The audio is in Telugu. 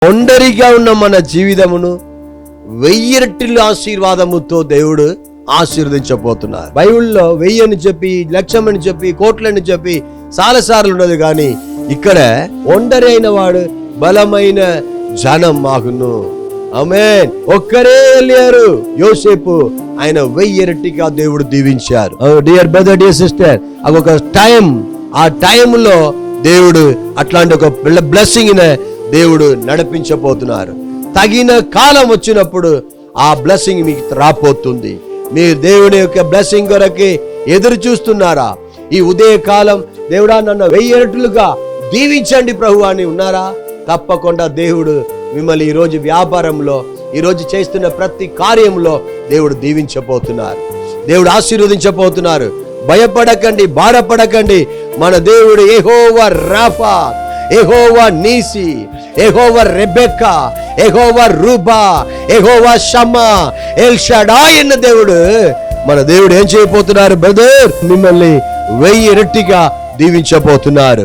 ఒంటరిగా ఉన్న మన జీవితమును 1000 రెట్ల ఆశీర్వాదముతో దేవుడు ఆశీర్వదించబోతున్నారు. బైబిల్లో 1000 అని చెప్పి, లక్షం అని చెప్పి, కోట్లని చెప్పి చాలాసార్లు ఉన్నది. కానీ ఇక్కడ ఒంటరి అయిన వాడు బలమైన జనం మాకును. ఆమేన్. ఒక్కరే వెళ్ళారు యోసేపు, ఆయన 1000 రెట్టిగా దేవుడు దీవించారు. డియర్ బ్రదర్, డియర్ సిస్టర్, ఒక టైం, ఆ టైంలో దేవుడు అట్లాంటి ఒక బ్లెస్సింగ్ దేవుడు నడిపించబోతున్నారు. తగిన కాలం వచ్చినప్పుడు ఆ బ్లెస్సింగ్ మీకు రాబోతుంది. మీరు దేవుని యొక్క బ్లెస్సింగ్ కొరకి ఎదురు చూస్తున్నారా? ఈ ఉదయ కాలం దేవుడా నన్ను 1000 రెట్లుగా దీవించండి ప్రభు అని ఉన్నారా? తప్పకుండా దేవుడు మిమ్మల్ని ఈరోజు వ్యాపారంలో, ఈరోజు చేస్తున్న ప్రతి కార్యంలో దేవుడు దీవించబోతున్నారు. దేవుడు ఆశీర్వదించబోతున్నారు. భయపడకండి, బాధపడకండి. మన దేవుడు యెహోవా రాఫా, యెహోవా నీసి, యెహోవా రెబెక్కా, యెహోవా రూబా, యెహోవా షమ్మా, ఎల్ షడాయ్ అన్న దేవుడు, మన దేవుడు ఏం చేయబోతున్నారు బ్రదర్? మిమ్మల్ని 1000 రెట్టిగా దీవించబోతున్నారు.